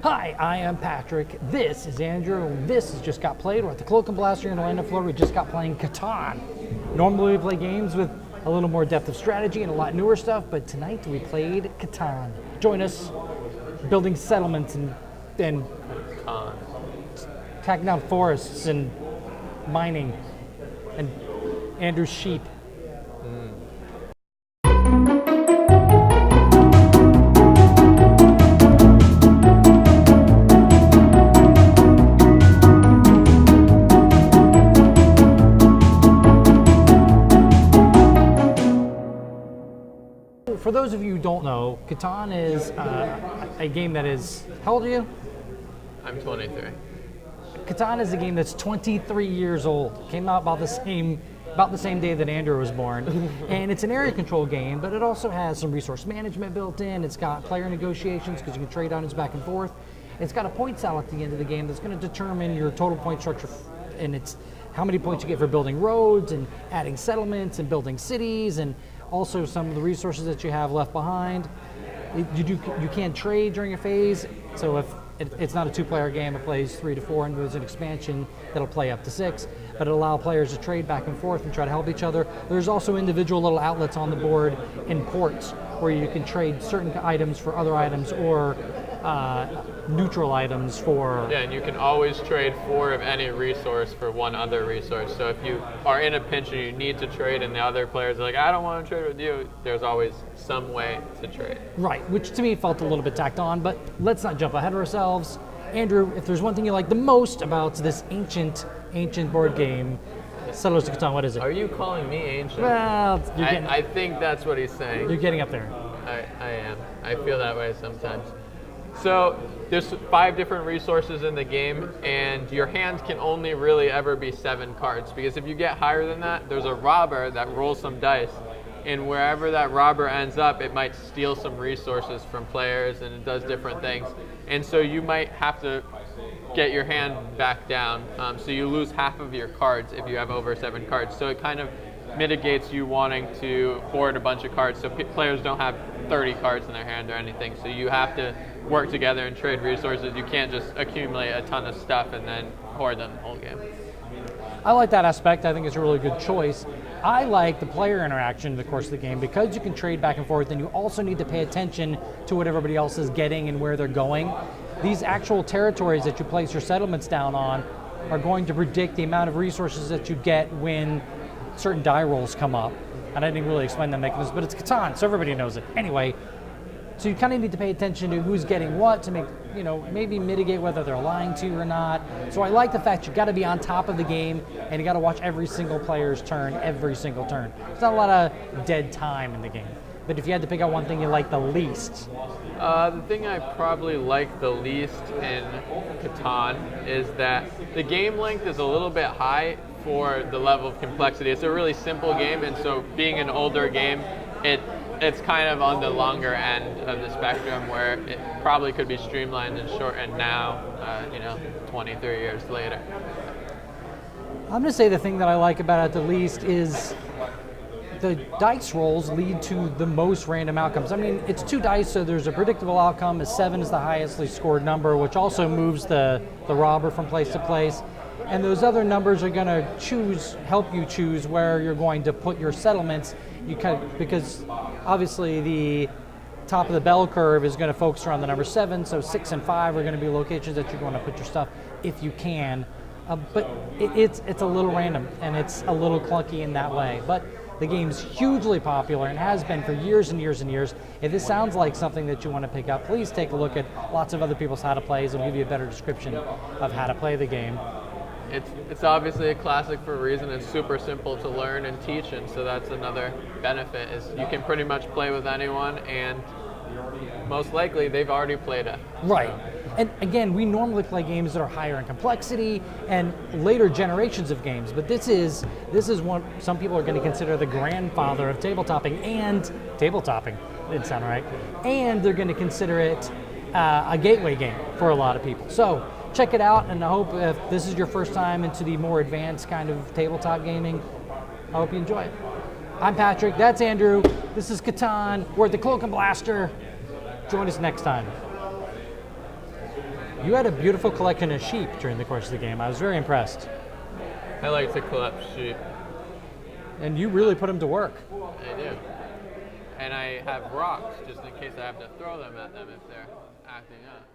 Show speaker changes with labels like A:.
A: Hi, I am Patrick. This is Andrew. This has just got played. We're at the Cloak and Blaster in Orlando, Florida. We just got playing Catan. Normally we play games with a little more depth of strategy and a lot newer stuff, but tonight we played Catan. Join us, building settlements and attacking down forests and mining and Andrew's sheep. For those of you who don't know, Catan is a game that is, how old are you?
B: I'm 23.
A: Catan is a game that's 23 years old. Came out about the same day that Andrew was born. And it's an area control game, but it also has some resource management built in. It's got player negotiations because you can trade items back and forth. It's got a point cell at the end of the game that's going to determine your total point structure, and it's how many points you get for building roads and adding settlements and building cities, and also some of the resources that you have left behind. You can't trade during a phase, so if it's not a two-player game, it plays 3 to 4, and there's an expansion that'll play up to 6, but it'll allow players to trade back and forth and try to help each other. There's also individual little outlets on the board in ports where you can trade certain items for other items or neutral items for...
B: Yeah, and you can always trade 4 of any resource for one other resource. So if you are in a pinch and you need to trade and the other players are like, I don't want to trade with you, there's always some way to trade.
A: Right, which to me felt a little bit tacked on, but let's not jump ahead of ourselves. Andrew, if there's one thing you like the most about this ancient board game, Settlers of Catan, what is it?
B: Are you calling me ancient?
A: Well,
B: I think that's what he's saying.
A: You're getting up there.
B: I am. I feel that way sometimes. So there's 5 different resources in the game, and your hand can only really ever be 7 cards, because if you get higher than that, there's a robber that rolls some dice, and wherever that robber ends up, it might steal some resources from players, and it does different things. And so you might have to get your hand back down, so you lose half of your cards if you have over 7 cards. So it kind of mitigates you wanting to hoard a bunch of cards, so players don't have 30 cards in their hand or anything. So you have to work together and trade resources. You can't just accumulate a ton of stuff and then hoard them the whole game.
A: I like that aspect. I think it's a really good choice. I like the player interaction in the course of the game because you can trade back and forth, and you also need to pay attention to what everybody else is getting and where they're going. These actual territories that you place your settlements down on are going to predict the amount of resources that you get when certain die rolls come up. And I didn't really explain the mechanism, but it's Catan, so everybody knows it. Anyway, so you kind of need to pay attention to who's getting what to make, maybe mitigate whether they're lying to you or not. So I like the fact you got to be on top of the game, and you got to watch every single player's turn, every single turn. There's not a lot of dead time in the game. But if you had to pick out one thing you like the least.
B: The thing I probably like the least in Catan is that the game length is a little bit high for the level of complexity. It's a really simple game, and so being an older game, it's kind of on the longer end of the spectrum where it probably could be streamlined and shortened now, 23 years later.
A: I'm going to say the thing that I like about it the least is the dice rolls lead to the most random outcomes. I mean, it's 2 dice, so there's a predictable outcome. 7 is the highest scored number, which also moves the robber from place to place. And those other numbers are going to help you choose where you're going to put your settlements. Because obviously the top of the bell curve is going to focus around the number 7, so 6 and 5 are going to be locations that you're going to put your stuff if you can. But it's a little random, and it's a little clunky in that way. But the game's hugely popular and has been for years and years and years. If this sounds like something that you want to pick up, please take a look at lots of other people's how to plays. It'll give you a better description of how to play the game.
B: It's obviously a classic for a reason. It's super simple to learn and teach, and so that's another benefit is you can pretty much play with anyone, and most likely they've already played it.
A: Right. And again, we normally play games that are higher in complexity and later generations of games, but this is one some people are going to consider the grandfather of tabletoping, and tabletoping didn't sound right, and they're going to consider it a gateway game for a lot of people. So check it out, and I hope if this is your first time into the more advanced kind of tabletop gaming, I hope you enjoy it. I'm Patrick, that's Andrew, this is Catan, we're at the Cloak and Blaster. Join us next time. You had a beautiful collection of sheep during the course of the game. I was very impressed.
B: I like to collect sheep.
A: And you really put them to work.
B: I do. And I have rocks just in case I have to throw them at them if they're acting up.